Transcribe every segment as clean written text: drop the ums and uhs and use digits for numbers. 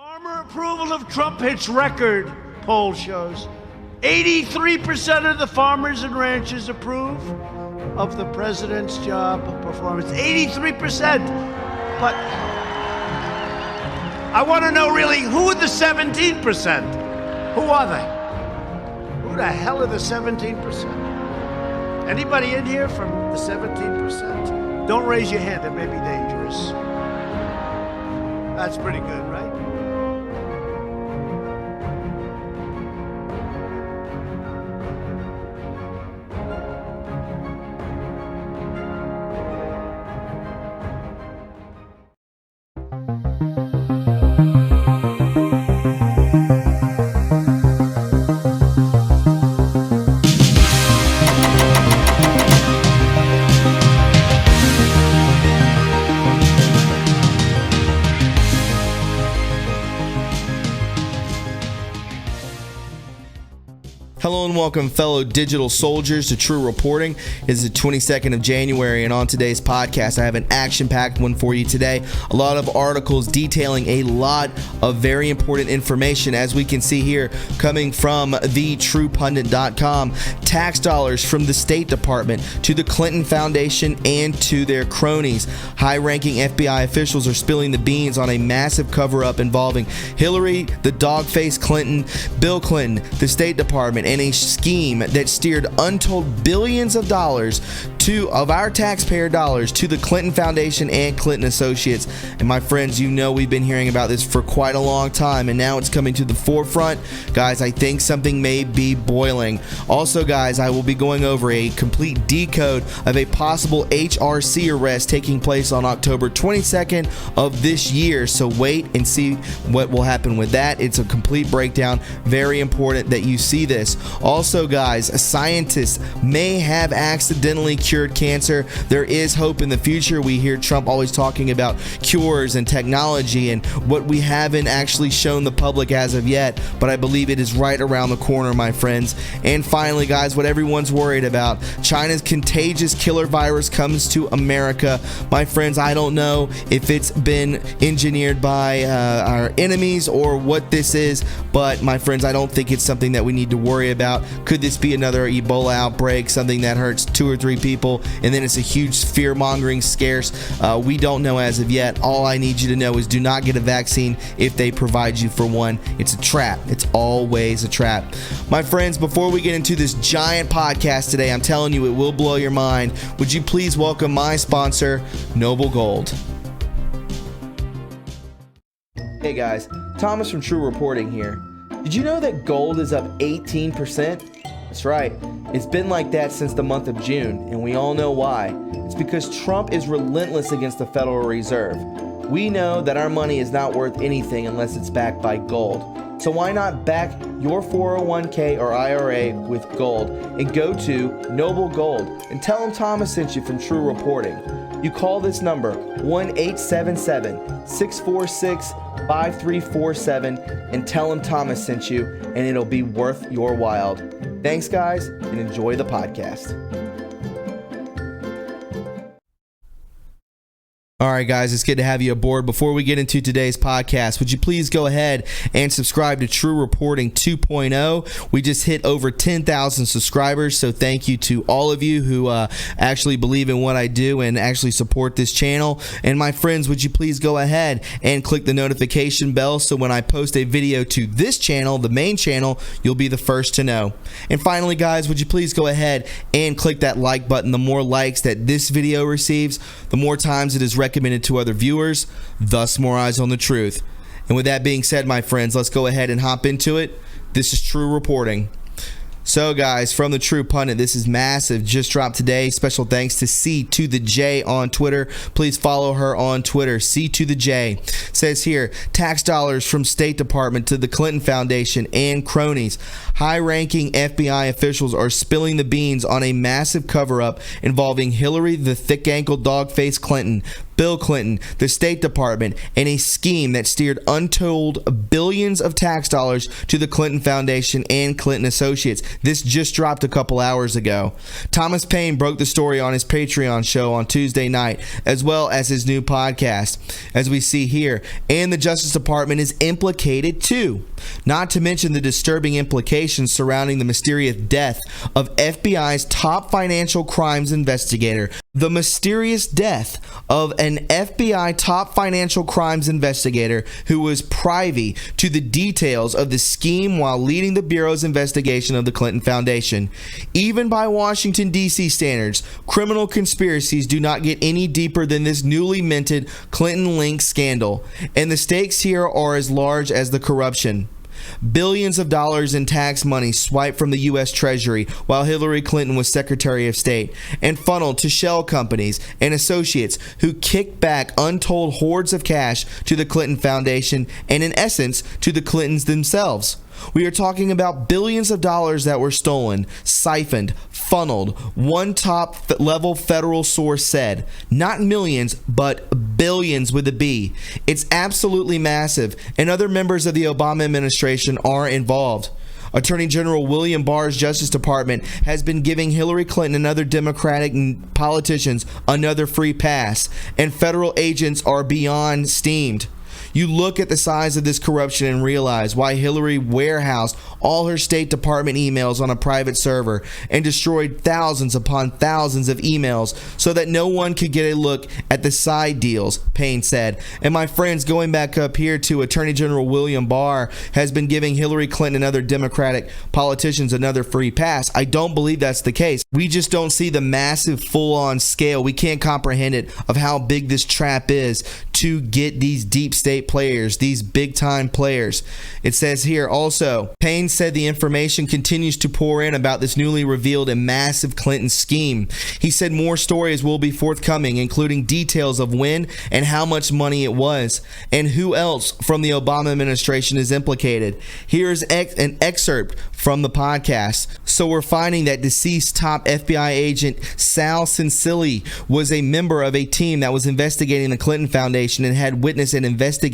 Farmer approval of Trump hits record, poll shows. 83% of the farmers and ranchers approve of the president's job performance. 83%. But I want to know really, who are the 17%? Who are they? Who the hell are the 17%? Anybody in here from the 17%? Don't raise your hand, it may be dangerous. That's pretty good, right? Hello and welcome, fellow digital soldiers, to True Reporting. It is the 22nd of January, and on today's podcast, I have an action-packed one for you today. A lot of articles detailing a lot of very important information, as we can see here, coming from the TRUpundit.com. Tax dollars from the State Department to the Clinton Foundation and to their cronies. High-ranking FBI officials are spilling the beans on a massive cover-up involving Hillary, the dog-faced Clinton, Bill Clinton, the State Department, and a scheme that steered untold billions of dollars of our taxpayer dollars to the Clinton Foundation and Clinton Associates. And my friends, you know we've been hearing about this for quite a long time, and now it's coming to the forefront. Guys, I think something may be boiling. Also, guys, I will be going over a complete decode of a possible HRC arrest taking place on October 22nd of this year. So wait and see what will happen with that. It's a complete breakdown. Very important that you see this. Also, guys, scientists may have accidentally cured cancer. There is hope in the future. We hear Trump always talking about cures and technology and what we haven't actually shown the public as of yet, but I believe it is right around the corner, my friends. And finally, guys, what everyone's worried about, China's contagious killer virus comes to America. My friends, I don't know if it's been engineered by our enemies or what this is, but my friends, I don't think it's something that we need to worry about. Could this be another Ebola outbreak, something that hurts 2 or 3 people, and then it's a huge fear-mongering scarce? We don't know as of yet. All I need you to know is do not get a vaccine if they provide you for one. It's a trap. It's always a trap. My friends, before we get into this giant podcast today, I'm telling you, it will blow your mind. Would you please welcome my sponsor, Noble Gold. Hey guys, Thomas from True Reporting here. Did you know that gold is up 18%? That's right. It's been like that since the month of June, and we all know why. It's because Trump is relentless against the Federal Reserve. We know that our money is not worth anything unless it's backed by gold. So why not back your 401k or IRA with gold and go to Noble Gold and tell them Thomas sent you from True Reporting. You call this number 1-877-646-5347 and tell them Thomas sent you, and it'll be worth your while. Thanks, guys, and enjoy the podcast. All right, guys, it's good to have you aboard. Before we get into today's podcast, would you please go ahead and subscribe to True Reporting 2.0? We just hit over 10,000 subscribers, so thank you to all of you who actually believe in what I do and actually support this channel. And my friends, would you please go ahead and click the notification bell so when I post a video to this channel, the main channel, you'll be the first to know. And finally, guys, would you please go ahead and click that like button. The more likes that this video receives, the more times it is recommended to other viewers, thus more eyes on the truth. And with that being said, my friends, let's go ahead and hop into it. This is True Reporting. So guys, from the True Pundit, this is massive, just dropped today. Special thanks to C to the J on Twitter. Please follow her on Twitter. C to the J says here, tax dollars from State Department to the Clinton Foundation and cronies. High-ranking FBI officials are spilling the beans on a massive cover-up involving Hillary, the thick-ankle dog-faced Clinton, Bill Clinton, the State Department, and a scheme that steered untold billions of tax dollars to the Clinton Foundation and Clinton Associates. This just dropped a couple hours ago. Thomas Paine broke the story on his Patreon show on Tuesday night, as well as his new podcast, as we see here. And the Justice Department is implicated too. Not to mention the disturbing implications surrounding the mysterious death of FBI's top financial crimes investigator. The mysterious death of an FBI top financial crimes investigator who was privy to the details of the scheme while leading the Bureau's investigation of the Clinton Foundation. Even by Washington, D.C. standards, criminal conspiracies do not get any deeper than this newly minted Clinton link scandal, and the stakes here are as large as the corruption. Billions of dollars in tax money swiped from the U.S. Treasury while Hillary Clinton was Secretary of State and funneled to shell companies and associates who kicked back untold hordes of cash to the Clinton Foundation and, in essence, to the Clintons themselves. We are talking about billions of dollars that were stolen, siphoned, funneled. One top-level federal source said, not millions, but billions with a B. It's absolutely massive, and other members of the Obama administration are involved. Attorney General William Barr's Justice Department has been giving Hillary Clinton and other Democratic politicians another free pass, and federal agents are beyond steamed. You look at the size of this corruption and realize why Hillary warehoused all her State Department emails on a private server and destroyed thousands upon thousands of emails so that no one could get a look at the side deals, Payne said. And my friends, going back up here to Attorney General William Barr has been giving Hillary Clinton and other Democratic politicians another free pass. I don't believe that's the case. We just don't see the massive full-on scale. We can't comprehend it of how big this trap is to get these deep state players, these big time players. It says here also, Payne said the information continues to pour in about this newly revealed and massive Clinton scheme. He said more stories will be forthcoming, including details of when and how much money it was, and who else from the Obama administration is implicated. Here's an excerpt from the podcast. So we're finding that deceased top FBI agent Sal Cincilli was a member of a team that was investigating the Clinton Foundation and had witnessed and investigated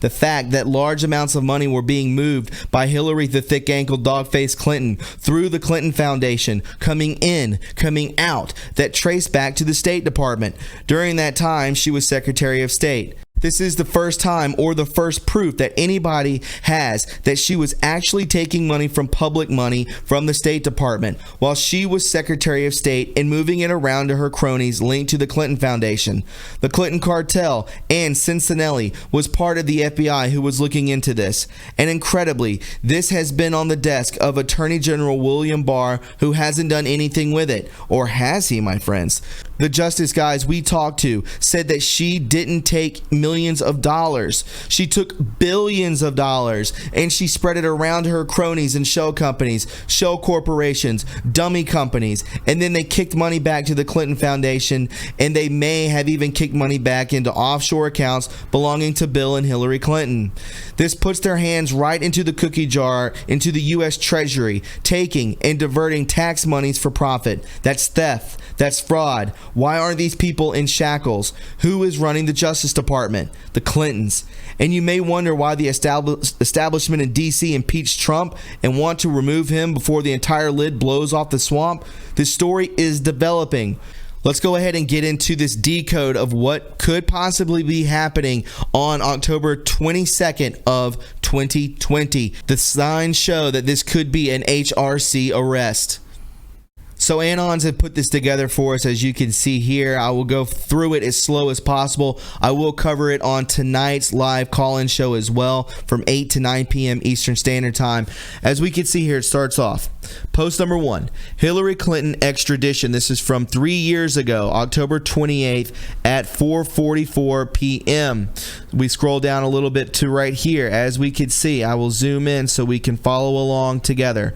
the fact that large amounts of money were being moved by Hillary the thick-ankle dog-faced Clinton through the Clinton Foundation, coming in, coming out, that traced back to the State Department. During that time, she was Secretary of State. This is the first time or the first proof that anybody has that she was actually taking money from public money from the State Department while she was Secretary of State and moving it around to her cronies linked to the Clinton Foundation. The Clinton cartel and Cincinnati was part of the FBI who was looking into this. And incredibly, this has been on the desk of Attorney General William Barr, who hasn't done anything with it. Or has he, my friends? The justice guys we talked to said that she didn't take millions of dollars. She took billions of dollars and she spread it around to her cronies and shell companies, shell corporations, dummy companies, and then they kicked money back to the Clinton Foundation, and they may have even kicked money back into offshore accounts belonging to Bill and Hillary Clinton. This puts their hands right into the cookie jar, into the U.S. Treasury, taking and diverting tax monies for profit. That's theft. That's fraud. Why aren't these people in shackles? Who is running the Justice Department? The Clintons. And you may wonder why the establishment in D.C. impeached Trump and want to remove him before the entire lid blows off the swamp. This story is developing. Let's go ahead and get into this decode of what could possibly be happening on October 22nd of 2020. The signs show that this could be an HRC arrest. So Anons have put this together for us, as you can see here. I will go through it as slow as possible. I will cover it on tonight's live call-in show as well from 8 to 9 p.m. Eastern Standard Time. As we can see here, it starts off. Post number 1, Hillary Clinton extradition. This is from 3 years ago, October 28th at 4:44 p.m. We scroll down a little bit to right here. As we can see, I will zoom in so we can follow along together.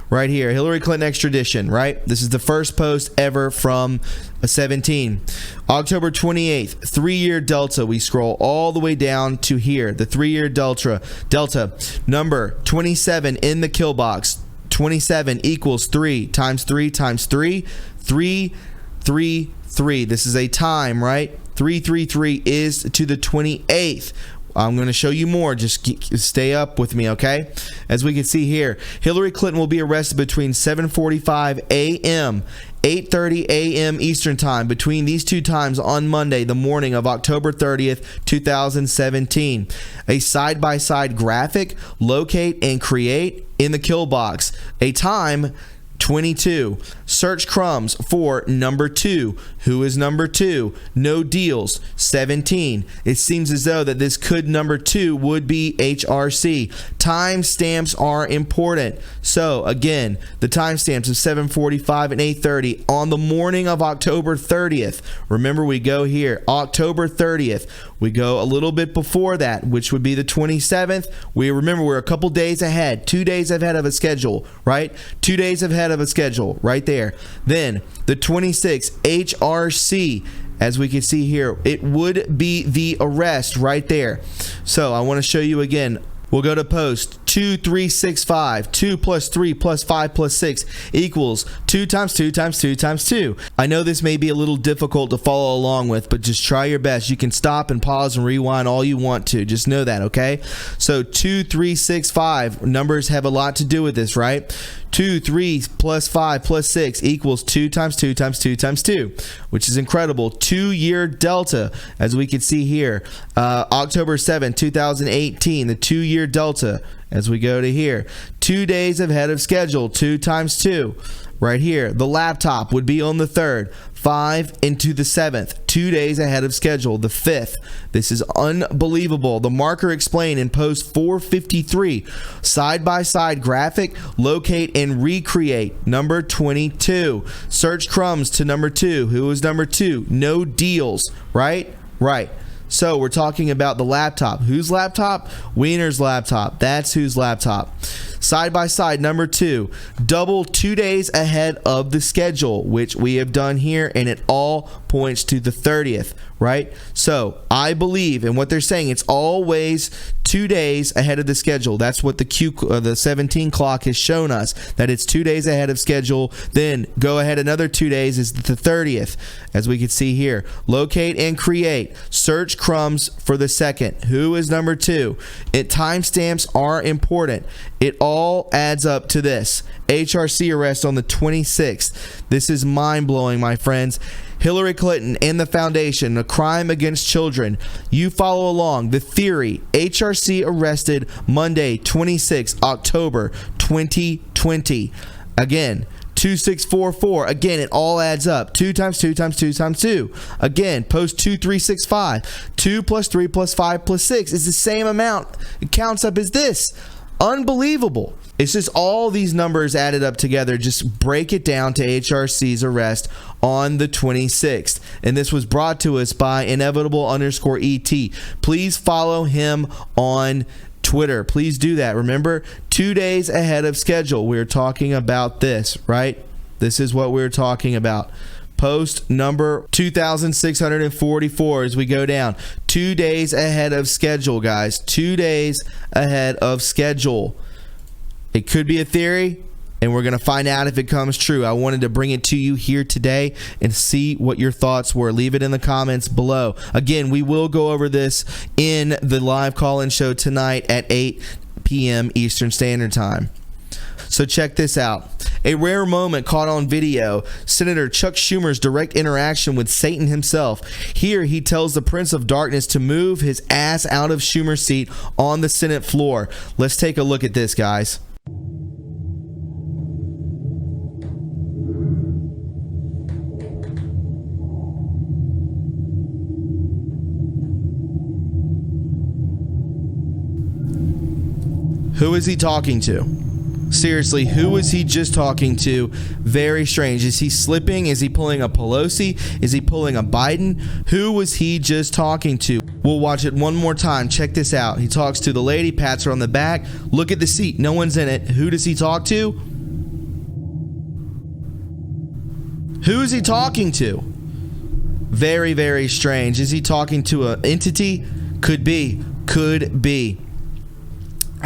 Right here, Hillary Clinton extradition, right? This is the first post ever from 17. October 28th, 3-year delta. We scroll all the way down to here, the 3-year delta. Number 27 in the kill box. 27 equals 3 times 3 times 3. 3, 3, 3. This is a time, right? 333 is to the 28th. I'm going to show you more. Just stay up with me, okay? As we can see here, Hillary Clinton will be arrested between 7:45 a.m. 8:30 a.m. Eastern Time, between these two times on Monday, the morning of October 30th, 2017. A side-by-side graphic, locate and create in the kill box. A time, 22. Search crumbs for number 2. Who is number 2? No deals. 17. It seems as though that this number 2 would be HRC. Timestamps are important. So again, the timestamps of 7:45 and 8:30 on the morning of October 30th. Remember, we go here October 30th. We go a little bit before that, which would be the 27th. We're a couple days ahead, 2 days ahead of a schedule, right? 2 days ahead of a schedule right there. Then the 26th, HRC. As we can see here, it would be the arrest right there. So I want to show you again. We'll go to post 2365. 2 plus 3 plus 5 plus 6 equals 2 times 2 times 2 times 2. I know this may be a little difficult to follow along with, but just try your best. You can stop and pause and rewind all you want to. Just know that, okay? So 2365. Numbers have a lot to do with this, right? 2, 3 plus 5 plus 6 equals 2 times 2 times 2 times 2, which is incredible. 2-year delta, as we can see here. October 7, 2018, the 2-year delta, as we go to here. 2 days ahead of schedule, 2 times 2. Right here, the laptop would be on the 3rd, 5 into the 7th, 2 days ahead of schedule, the 5th. This is unbelievable. The marker explained in post 453. Side-by-side graphic, locate and recreate, number 22. Search crumbs to number 2. Who is number 2? No deals, right? Right. So we're talking about the laptop. Whose laptop? Wiener's laptop. That's whose laptop. Side by side, number 2. Double 2 days ahead of the schedule, which we have done here, and it all points to the 30th, right? So I believe in what they're saying. It's always 2 days ahead of the schedule. That's what the 17 clock has shown us, that it's 2 days ahead of schedule. Then go ahead another 2 days is the 30th, as we can see here. Locate and create. Search crumbs for the 2nd. Who is number 2? Timestamps are important. It all adds up to this. HRC arrest on the 26th. This is mind-blowing, my friends. Hillary Clinton and the Foundation, a crime against children. You follow along. The theory, HRC arrested Monday, 26 October 2020. Again, 2644. Again, it all adds up. 2 times 2 times 2 times 2. Again, post 2365. 2 plus 3 plus 5 plus 6 is the same amount. It counts up as this. Unbelievable. It's just all these numbers added up together. Just break it down to HRC's arrest on the 26th. And this was brought to us by inevitable_ET. Please follow him on Twitter. Please do that. Remember, 2 days ahead of schedule. We're talking about this, right? This is what we're talking about. Post number 2644 as we go down. 2 days ahead of schedule, guys. 2 days ahead of schedule. It could be a theory, and we're going to find out if it comes true. I wanted to bring it to you here today and see what your thoughts were. Leave it in the comments below. Again, we will go over this in the live call-in show tonight at 8 p.m. Eastern Standard Time. So check this out. A rare moment caught on video. Senator Chuck Schumer's direct interaction with Satan himself. Here he tells the Prince of Darkness to move his ass out of Schumer's seat on the Senate floor. Let's take a look at this, guys. Who is he talking to? Seriously, who is he just talking to? Very strange. Is he slipping? Is he pulling a Pelosi? Is he pulling a Biden? Who was he just talking to? We'll watch it one more time. Check this out. He talks to the lady, pats her on the back. Look at the seat. No one's in it. Who does he talk to? Who is he talking to? Very, very strange. Is he talking to an entity? Could be. Could be.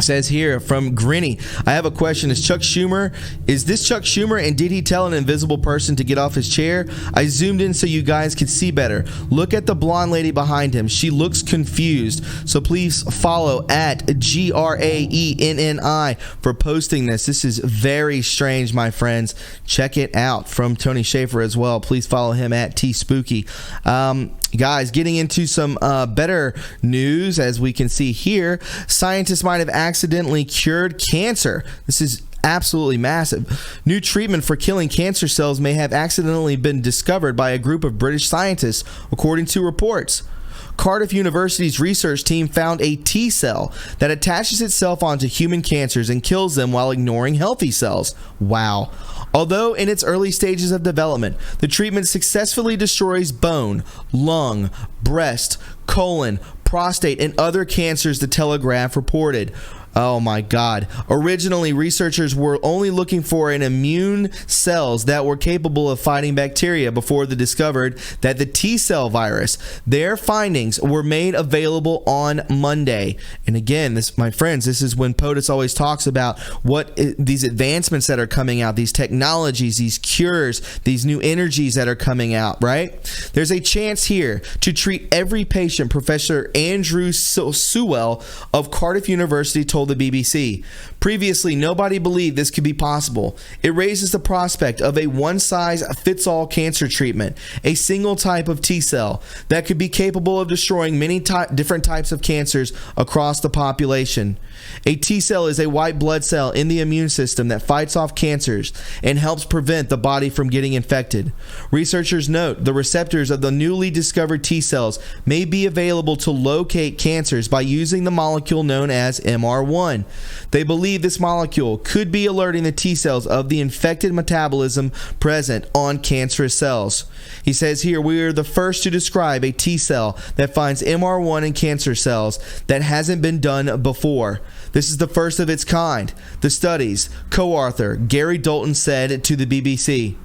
Says here from Grinny, I have a question. Is this Chuck Schumer, and did he tell an invisible person to get off his chair? I zoomed in so you guys could see better. Look at the blonde lady behind him. She looks confused. So please follow at GRAENNI for posting this. This is very strange, my friends. Check it out. From Tony Schaefer as well. Please follow him at TSpooky. Guys, getting into some better news, as we can see here, scientists might have accidentally cured cancer. This is absolutely massive. New treatment for killing cancer cells may have accidentally been discovered by a group of British scientists, according to reports. Cardiff University's research team found a T cell that attaches itself onto human cancers and kills them while ignoring healthy cells. Wow. Although in its early stages of development, the treatment successfully destroys bone, lung, breast, colon, prostate, and other cancers, the Telegraph reported. Oh my God. Originally, researchers were only looking for an immune cells that were capable of fighting bacteria before they discovered that the T cell virus. Their findings were made available on Monday. And again, this, my friends, this is when POTUS always talks about these advancements that are coming out, these technologies, these cures, these new energies that are coming out, right? There's a chance here to treat every patient, Professor Andrew Sewell of Cardiff University told the BBC. Previously, nobody believed this could be possible. It raises the prospect of a one-size-fits-all cancer treatment, a single type of T cell that could be capable of destroying many different types of cancers across the population. A T cell is a white blood cell in the immune system that fights off cancers and helps prevent the body from getting infected. Researchers note the receptors of the newly discovered T cells may be available to locate cancers by using the molecule known as MR1. They believe this molecule could be alerting the T cells of the infected metabolism present on cancerous cells. He says here, we are the first to describe a T cell that finds MR1 in cancer cells that hasn't been done before. This is the first of its kind. The study's co-author, Gary Dalton, said to the BBC.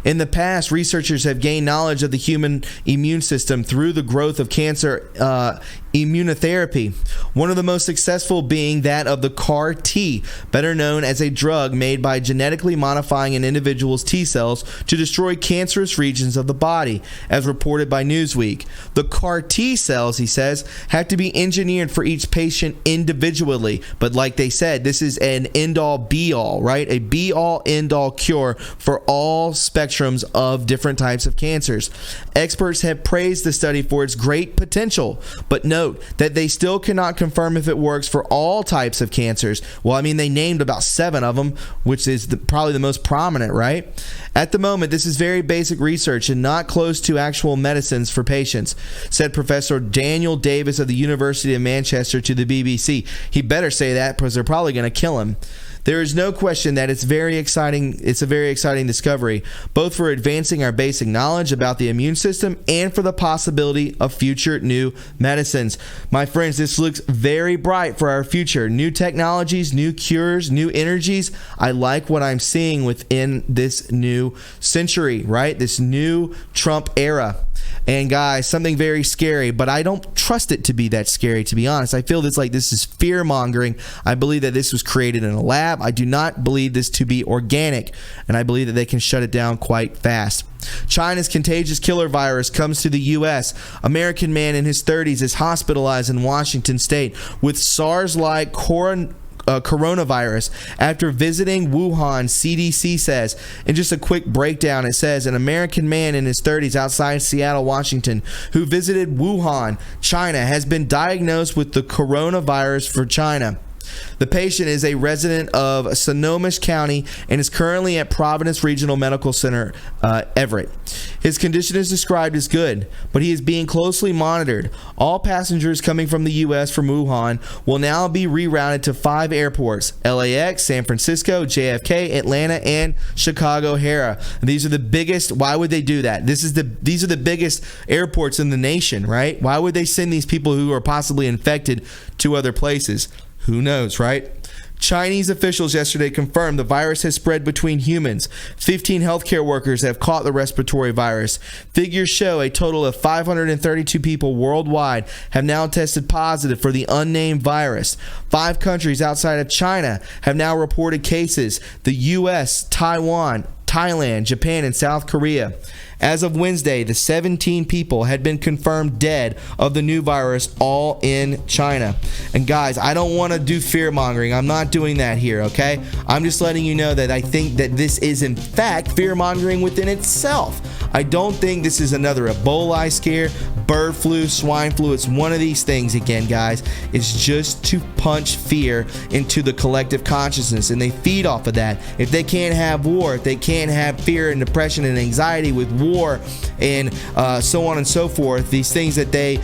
In the past, researchers have gained knowledge of the human immune system through the growth of cancer immunotherapy, one of the most successful being that of the CAR T, better known as a drug made by genetically modifying an individual's T cells to destroy cancerous regions of the body, as reported by Newsweek. The CAR T cells, he says, have to be engineered for each patient individually, but like they said, this is an end-all be-all, right? A be-all, end-all cure for all spectrums of different types of cancers. Experts have praised the study for its great potential, but note that they still cannot confirm if it works for all types of cancers. Well, I mean, they named about 7 of them, which is probably the most prominent, right? At the moment, this is very basic research and not close to actual medicines for patients, said Professor Daniel Davis of the University of Manchester to the BBC. He better say that, because they're probably going to kill him. There is no question that it's very exciting. It's a very exciting discovery, both for advancing our basic knowledge about the immune system and for the possibility of future new medicines. My friends, this looks very bright for our future. New technologies, new cures, new energies. I like what I'm seeing within this new century, right? This new Trump era. And guys, something very scary, but I don't trust it to be that scary, to be honest. I feel this is fear-mongering. I believe that this was created in a lab. I do not believe this to be organic, and I believe that they can shut it down quite fast. China's contagious killer virus comes to the U.S. American man in his 30s is hospitalized in Washington state with SARS-like coronavirus after visiting Wuhan, CDC says. In just a quick breakdown, it says an American man in his 30s outside Seattle, Washington, who visited Wuhan, China, has been diagnosed with the coronavirus for China. The patient is a resident of Snohomish County and is currently at Providence Regional Medical Center, Everett. His condition is described as good, but he is being closely monitored. All passengers coming from the U.S. from Wuhan will now be rerouted to 5 airports: LAX, San Francisco, JFK, Atlanta, and Chicago O'Hare. These are the biggest. Why would they do that? These are the biggest airports in the nation, right? Why would they send these people who are possibly infected to other places? Who knows, right? Chinese officials yesterday confirmed the virus has spread between humans. 15 healthcare workers have caught the respiratory virus. Figures show a total of 532 people worldwide have now tested positive for the unnamed virus. 5 countries outside of China have now reported cases: the U.S., Taiwan, Thailand, Japan, and South Korea. As of Wednesday, the 17 people had been confirmed dead of the new virus, all in China. And guys, I don't want to do fear-mongering. I'm not doing that here, okay? I'm just letting you know that I think that this is, in fact, fear-mongering within itself. I don't think this is another Ebola scare, bird flu, swine flu. It's one of these things again, guys. It's just to punch fear into the collective consciousness, and they feed off of that. If they can't have war, if they can't have fear and depression and anxiety with war and so on and so forth, these things that they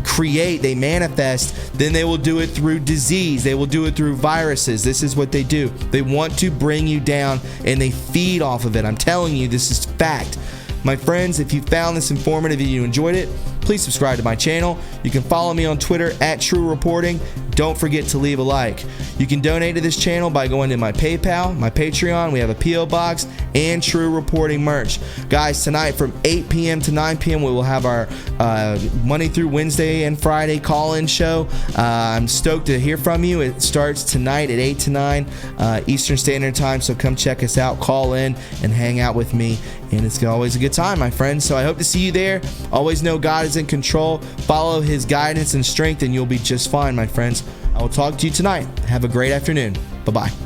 create, they manifest, then they will do it through disease. They will do it through viruses. This is what they do. They want to bring you down, and they feed off of it. I'm telling you, this is fact. My friends, if you found this informative and you enjoyed it, please subscribe to my channel. You can follow me on Twitter at TRUreporting. Don't forget to leave a like. You can donate to this channel by going to my PayPal, my Patreon. We have a P.O. box and True Reporting merch. Guys, tonight from 8 p.m. to 9 p.m. we will have our Monday through Wednesday and Friday call-in show. I'm stoked to hear from you. It starts tonight at 8 to 9 Eastern Standard Time, so come check us out, call in, and hang out with me. And it's always a good time, my friends. So I hope to see you there. Always know God is in control. Follow His guidance and strength, and you'll be just fine, my friends. I will talk to you tonight. Have a great afternoon. Bye-bye.